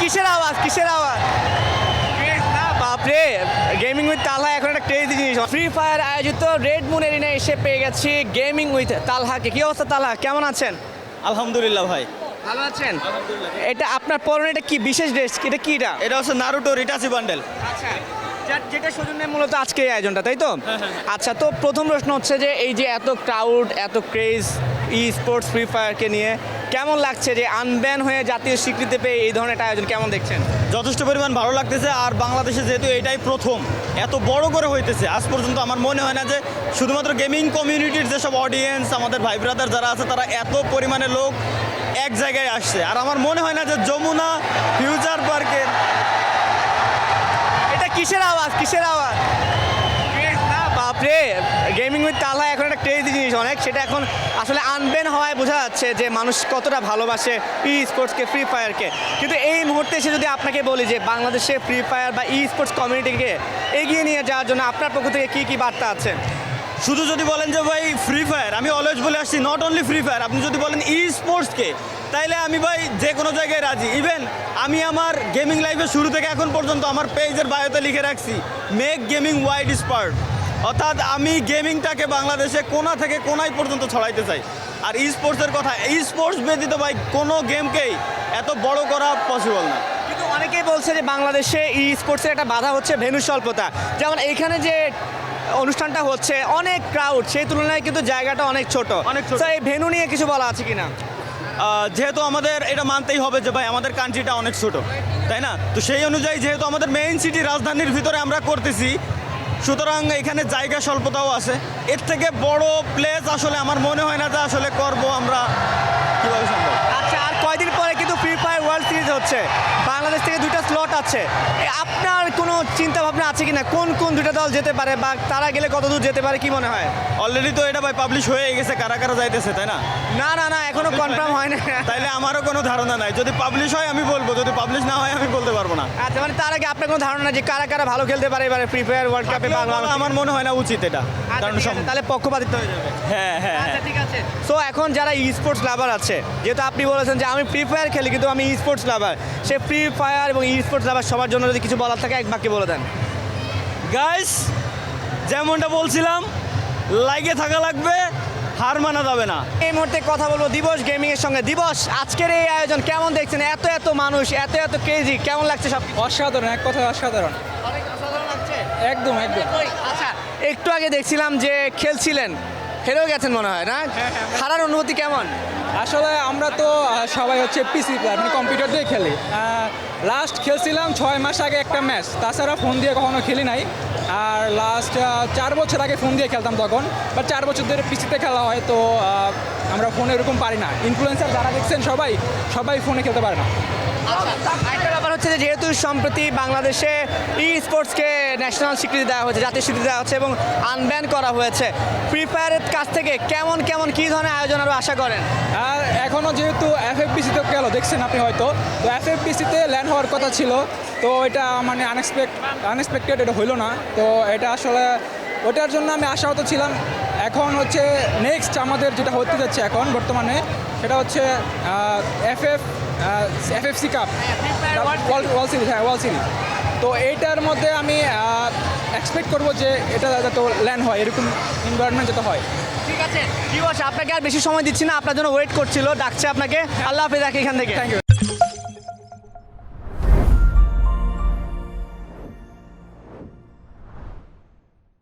কিসের আওয়াজ কিসের আওয়াজ? না বাপরে, গেমিং উইথ তালহা এখন একটা ক্রেজি জিনিস। ফ্রি ফায়ার আয়োজিত রেড মুন এরিনা এসে পেয়ে গেছি গেমিং উইথ তালহাকে। কি অবস্থা তালহা, কেমন আছেন? আলহামদুলিল্লাহ ভাই। ভালো আছেন? এটা আপনার পরনে এটা কি বিশেষ ড্রেস? এটা কি এটা? এটা হচ্ছে নারুটো রিটাচি বান্ডেল। আচ্ছা, যেটা সৌজন্যে মূলত আজকে এই আয়োজনটা, তাই তো? আচ্ছা, তো প্রথম প্রশ্ন হচ্ছে যে এই যে এত ক্রাউড, এত ক্রেজ ই স্পোর্টস ফ্রি ফায়ারকে নিয়ে কেমন লাগছে যে আনব্যান হয়ে জাতীয় স্বীকৃতি পেয়ে এই ধরনের একটা আয়োজন কেমন দেখছেন? যথেষ্ট পরিমাণ ভালো লাগতেছে। আর বাংলাদেশে যেহেতু এটাই প্রথম এত বড় করে হইতেছে, আজ পর্যন্ত আমার মনে হয় না যে শুধুমাত্র গেমিং কমিউনিটির যেসব অডিয়েন্স, আমাদের ভাই ব্রাদার যারা আছে, তারা এত পরিমাণে লোক এক জায়গায় আসছে। আর আমার মনে হয় না যে যমুনা ফিউচার পার্কের এটা কিসের আওয়াজ কিসের আওয়াজ? না বাপরে, গেমিং উইথ তালহা এখন একটা ক্রেজি জিনিস অনেক, সেটা এখন আসলে আনবেন হওয়ায় বোঝা যাচ্ছে যে মানুষ কতটা ভালোবাসে ই স্পোর্টসকে, ফ্রি ফায়ারকে। কিন্তু এই মুহূর্তে এসে যদি আপনাকে বলি যে বাংলাদেশে ফ্রি ফায়ার বা ই স্পোর্টস কমিউনিটিকে এগিয়ে নিয়ে যাওয়ার জন্য আপনার পক্ষ থেকে কী কী বার্তা আছে? শুধু যদি বলেন যে ভাই ফ্রি ফায়ার, আমি অলওয়েজ বলে আসছি নট অনলি ফ্রি ফায়ার, আপনি যদি বলেন ই স্পোর্টসকে, তাইলে আমি ভাই যে কোনো জায়গায় রাজি। ইভেন আমি আমার গেমিং লাইফের শুরু থেকে এখন পর্যন্ত আমার পেজের বায়োতে লিখে রাখছি মেক গেমিং ওয়াইড স্পার্ট, অর্থাৎ আমি গেমিংটাকে বাংলাদেশে কোনা থেকে কোনায় পর্যন্ত ছড়াইতে চাই। আর ই স্পোর্টসের কথা, ই স্পোর্টস ব্যতীত ভাই কোনো গেমকেই এত বড় করা পসিবল না। কিন্তু অনেকেই বলছে যে বাংলাদেশে ই স্পোর্টসের একটা বাধা হচ্ছে ভেন্যু স্বল্পতা। যেমন এইখানে যে অনুষ্ঠানটা হচ্ছে অনেক ক্রাউড, সেই তুলনায় কিন্তু জায়গাটা অনেক ছোট। অনেক ছোট। তো এই ভেন্যু নিয়ে কিছু বলা আছে কিনা? যেহেতু আমাদের এটা মানতেই হবে যে ভাই আমাদের কান্ট্রিটা অনেক ছোট, তাই না? তো সেই অনুযায়ী যেহেতু আমাদের মেইন সিটি রাজধানীর ভিতরে আমরা করতেছি, সুতরাং এখানে জায়গা স্বল্পতাও আছে। এর থেকে বড় প্লেস আসলে আমার মনে হয় না যে আসলে করবো আমরা, কীভাবে সম্ভব। আচ্ছা, আর কয়দিন পরে কিন্তু ফ্রি ফায়ার ওয়ার্ল্ড সিরিজ হচ্ছে, বাংলাদেশ থেকে 2টা স্লট আছে। আপনার কোনো চিন্তা ভাবনা আছে কিনা কোন কোন 2টা দল যেতে পারে বা তারা গেলে কত দূর যেতে পারে, কি মনে হয়? অলরেডি তো এটা ভাই পাবলিশ হয়ে গেছে কারা কারা যাইতেছে, তাই না? না না না, এখনো কনফার্ম হয় না। তাইলে আমারও কোনো ধারণা নাই। যদি পাবলিশ হয় আমি বলবো, যদি পাবলিশ না হয় আমি বলতে পারবো না। আচ্ছা, মানে তার আগে আপনার কোনো ধারণা যে কারা কারা ভালো খেলতে পারে এবারে ফ্রি ফায়ার ওয়ার্ল্ড কাপে বাংলা? আমার মনে হয় না উচিত এটা, আচ্ছা, কারণ ঠিক আছে, তাহলে পক্ষপাতিত্ব হয়ে যাবে। হ্যাঁ হ্যাঁ আচ্ছা, হ্যাঁ। ঠিক আছে। সো এখন যারা ই স্পোর্টস লাভার আছে, যেহেতু আপনি বলেছেন যে আমি ফ্রি ফায়ার খেলি কিন্তু আমি ই স্পোর্টস লাভার, সে ফ্রি ফায়ার এবং ই স্পোর্টস লাভার সবার জন্য যদি কিছু বলার থাকে এক বাক্যে বলে দেন। গাইস, যেমনটা বলছিলাম, লাইগে থাকা লাগবে, হার মানা যাবে না। এই মুহূর্তে কথা বলবো দিবস গেমিং এর সঙ্গে। দিবস, আজকের এই আয়োজন কেমন দেখছেন? এত এত মানুষ, এত এত ক্রেজি, কেমন লাগছে সব? অসাধারণ, এক কথায় অসাধারণ। অনেক অসাধারণ লাগছে। একদম একদম। আচ্ছা, একটু আগে দেখছিলাম যে খেলছিলেন, হেরেও গেছেন মনে হয় না? হারার অনুভূতি কেমন? আসলে আমরা তো সবাই হচ্ছে পিসি প্লেয়ার, মানে কম্পিউটার দিয়ে খেলি। লাস্ট খেলছিলাম 6 মাস আগে একটা ম্যাচ, তাছাড়া ফোন দিয়ে কখনো খেলি নাই। আর লাস্ট 4 বছর আগে ফোন দিয়ে খেলতাম তখন, বাট 4 বছর ধরে পিসিতে খেলা হয়, তো আমরা ফোনে এরকম পারি না। ইনফ্লুয়েন্সার যারা দেখছেন সবাই সবাই ফোনে খেলতে পারে না। একটা ব্যাপার হচ্ছে যে যেহেতু সম্প্রতি বাংলাদেশে ই স্পোর্টসকে ন্যাশনাল স্বীকৃতি দেওয়া হয়েছে, জাতীয় স্বীকৃতি দেওয়া হচ্ছে এবং আনব্যান করা হয়েছে, ফ্রি ফায়ারের কাছ থেকে কেমন কেমন কী ধরনের আয়োজন আরও আশা করেন? আর এখনও যেহেতু এফএফপিসিতে গেল, দেখছেন আপনি হয়তো, তো এফএফপিসিতে ল্যান্ড হওয়ার কথা ছিল, তো এটা মানে আনএক্সপেক্টেড এটা হইলো না। তো এটা আসলে ওটার জন্য আমি আশাহত ছিলাম। এখন হচ্ছে নেক্সট আমাদের যেটা হতে যাচ্ছে এখন বর্তমানে, সেটা হচ্ছে এফএফসি কাপ, ওয়ার্ল্ড সিরিজ। হ্যাঁ, ওয়ার্ল্ড সিরিজ। তো এইটার মধ্যে আমি এক্সপেক্ট করবো যে এটা যাতে ল্যান্ড হয়, এরকম এনভায়রনমেন্ট যাতে হয়। ঠিক আছে দিবস, আপনাকে আর বেশি সময় দিচ্ছি না, আপনার জন্য ওয়েট করছিল, ডাকছে আপনাকে। আল্লাহ হাফেজ, এখান থেকে। Thank you.